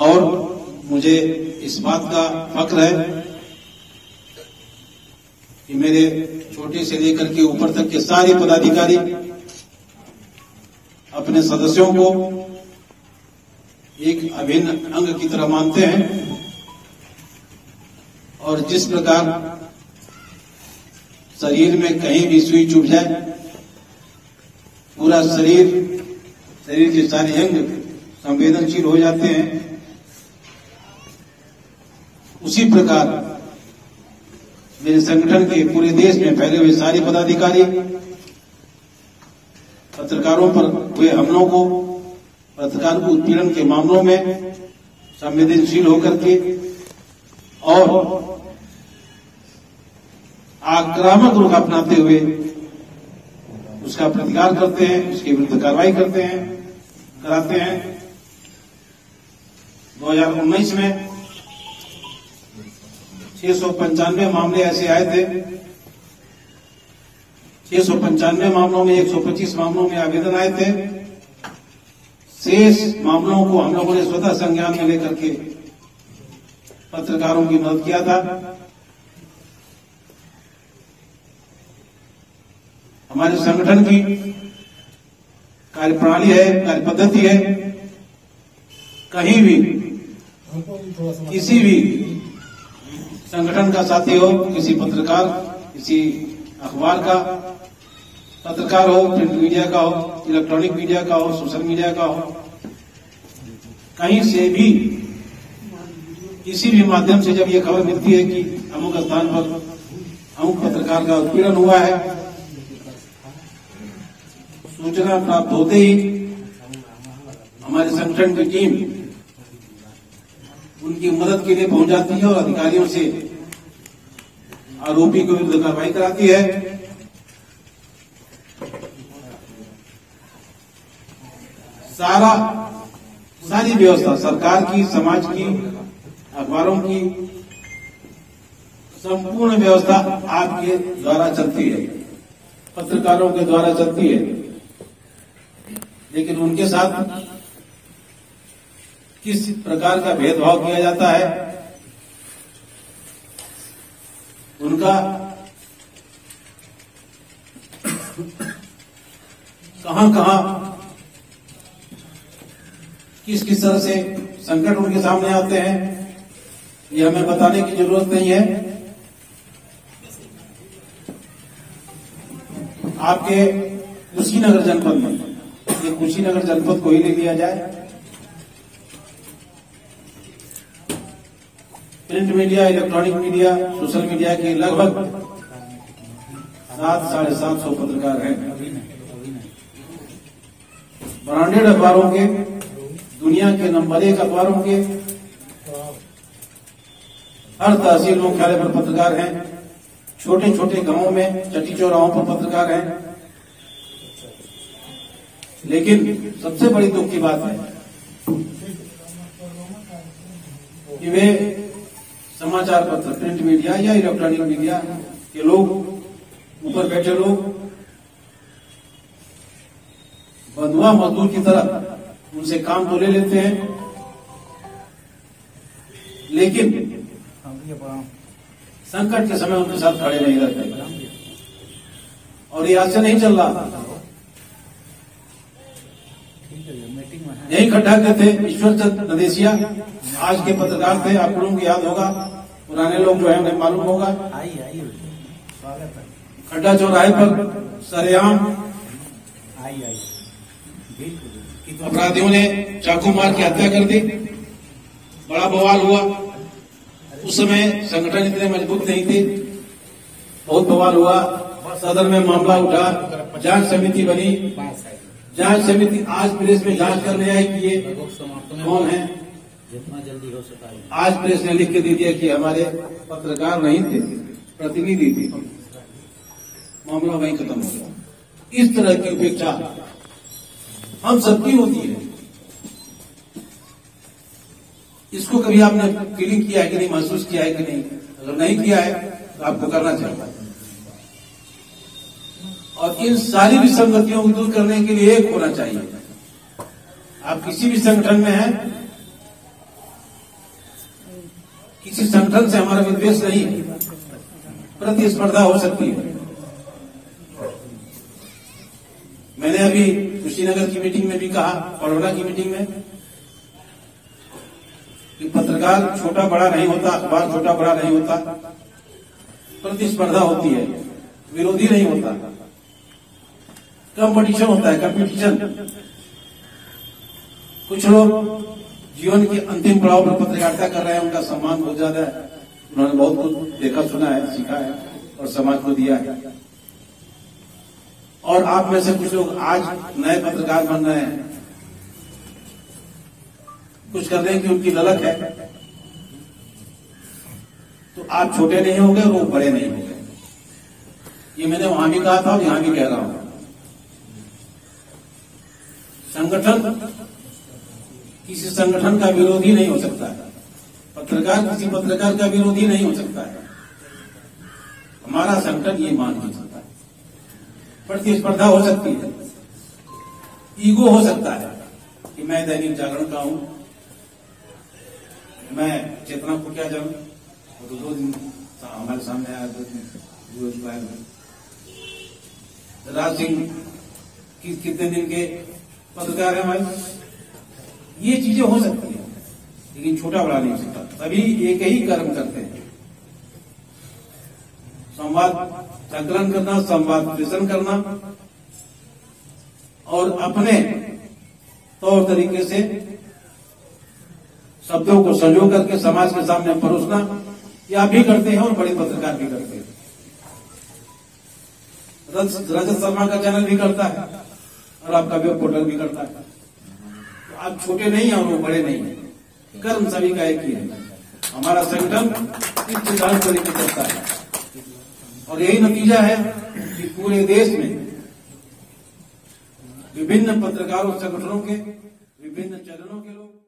और मुझे इस बात का फख्र है कि मेरे छोटे से लेकर के ऊपर तक के सारे पदाधिकारी अपने सदस्यों को एक अभिन्न अंग की तरह मानते हैं और जिस प्रकार शरीर में कहीं भी सुई चुभ जाए पूरा शरीर के सारे अंग संवेदनशील हो जाते हैं, उसी प्रकार मेरे संगठन के पूरे देश में फैले हुए सारे पदाधिकारी पत्रकारों पर हुए हमलों को, पत्रकार को उत्पीड़न के मामलों में संवेदनशील होकर के और आक्रामक रुख अपनाते हुए उसका प्रतिकार करते हैं, उसके विरुद्ध कार्रवाई कराते हैं। 2019 में 695 मामले ऐसे आए थे। 695 मामलों में 125 मामलों में आवेदन आए थे। शेष मामलों को हम लोगों ने स्वतः संज्ञान में लेकर के पत्रकारों की मदद किया था। हमारे संगठन की कार्यप्रणाली है, कार्यपद्धति है, कहीं भी किसी भी संगठन का साथी हो, किसी पत्रकार, किसी अखबार का पत्रकार हो, प्रिंट मीडिया का हो, इलेक्ट्रॉनिक मीडिया का हो, सोशल मीडिया का हो, कहीं से भी किसी भी माध्यम से जब ये खबर मिलती है कि अमुक स्थान पर अमुक पत्रकार का उत्पीड़न हुआ है, सूचना प्राप्त होते ही हमारे संगठन की टीम उनकी मदद के लिए पहुंच जाती है और अधिकारियों से आरोपी को विरुद्ध कार्रवाई कराती है। सारी व्यवस्था सरकार की, समाज की, अखबारों की संपूर्ण व्यवस्था आपके द्वारा चलती है, पत्रकारों के द्वारा चलती है, लेकिन उनके साथ किस प्रकार का भेदभाव किया जाता है, उनका कहां किस तरह से संकट उनके सामने आते हैं, ये हमें बताने की जरूरत नहीं है। आपके कुशीनगर जनपद में, ये कुशीनगर जनपद को ही ले लिया जाए, print media, electronic media, social media के लगभग 700-750 पत्रकार हैं। ब्रांडेड अखबारों के, दुनिया के नंबर 1 अखबारों के हर तहसील मुख्यालय पर पत्रकार हैं, छोटे छोटे गांवों में, चट्टी चौराहों पर पत्रकार हैं। लेकिन सबसे बड़ी दुख की बात है कि वे समाचार पत्र, प्रिंट मीडिया या इलेक्ट्रॉनिक मीडिया के लोग, ऊपर बैठे लोग बंधुआ मजदूर की तरह उनसे काम तो ले लेते हैं, लेकिन संकट के समय उनके साथ खड़े नहीं रहते। और ये आज से नहीं चल रहा, यही खड्डा के थे ईश्वर चंद नदेसिया, आज के पत्रकार थे, आप लोगों को याद होगा, पुराने लोग जो है उन्हें मालूम होगा। खड्डा चौराहे पर सरेआम अपराधियों ने चाकू मार के हत्या कर दी, बड़ा बवाल हुआ। उस समय संगठन इतने मजबूत नहीं थे, बहुत बवाल हुआ, सदन में मामला उठा, जांच समिति बनी, जांच समिति आज प्रेस में जांच करने आई कि ये कौन है, जितना जल्दी हो सका। आज प्रेस ने लिख के दे दिया कि हमारे पत्रकार नहीं थे, प्रतिनिधि थे, मामला वहीं खत्म हो गया। इस तरह की उपेक्षा हम सबकी होती है। इसको कभी आपने फीलिंग किया है कि नहीं, महसूस किया है कि नहीं? अगर नहीं किया है तो आपको करना चाहिए। और इन सारी विसंगतियों को दूर करने के लिए एक होना चाहिए। आप किसी भी संगठन में हैं, किसी संगठन से हमारा विद्वेष नहीं है, प्रतिस्पर्धा हो सकती है। मैंने अभी कुशीनगर की मीटिंग में भी कहा, पड़ोला की मीटिंग में, कि पत्रकार छोटा बड़ा नहीं होता, अखबार छोटा बड़ा नहीं होता, प्रतिस्पर्धा होती है, विरोधी नहीं होता, कंपटीशन होता है, कंपटीशन। कुछ लोग जीवन के अंतिम पड़ाव पर पत्रकारिता कर रहे हैं, उनका सम्मान बहुत ज्यादा है, उन्होंने बहुत कुछ देखा सुना है, सीखा है और समाज को दिया है। और आप में से कुछ लोग आज नए पत्रकार बन रहे हैं, कुछ करने की उनकी ललक है, तो आप छोटे नहीं हो गए और वो बड़े नहीं हो गए। ये मैंने वहां भी कहा था और यहां भी कह रहा हूं। संगठन किसी संगठन का विरोधी नहीं हो सकता है, पत्रकार किसी पत्रकार का विरोधी नहीं हो सकता है। हमारा संगठन ये मान नहीं सकता है। प्रतिस्पर्धा हो सकती है, ईगो हो सकता है कि मैं दैनिक जागरण का हूं, मैं चेतना को क्या जानूं, वो तो 2 दिन हमारे सामने आया, 2 दिन राज सिंह कितने दिन के पत्रकार है हमारे। ये चीजें हो सकती है, लेकिन छोटा बड़ा नहीं हो सकता। सभी एक ही कर्म करते हैं, संवाद संकलन करना, संवाद प्रेषण करना और अपने तौर तरीके से शब्दों को संजो करके समाज के सामने परोसना, ये आप भी करते हैं और बड़े पत्रकार भी करते हैं। रजत शर्मा का चैनल भी करता है और आपका वेब पोर्टल भी करता है। तो आप छोटे नहीं हैं और वो बड़े नहीं हैं, कर्म सभी का एक ही है। हमारा संगठन इस सिद्धांत को लेकर चलता है और यही नतीजा है कि पूरे देश में विभिन्न पत्रकारों संगठनों के विभिन्न चैनलों के लोग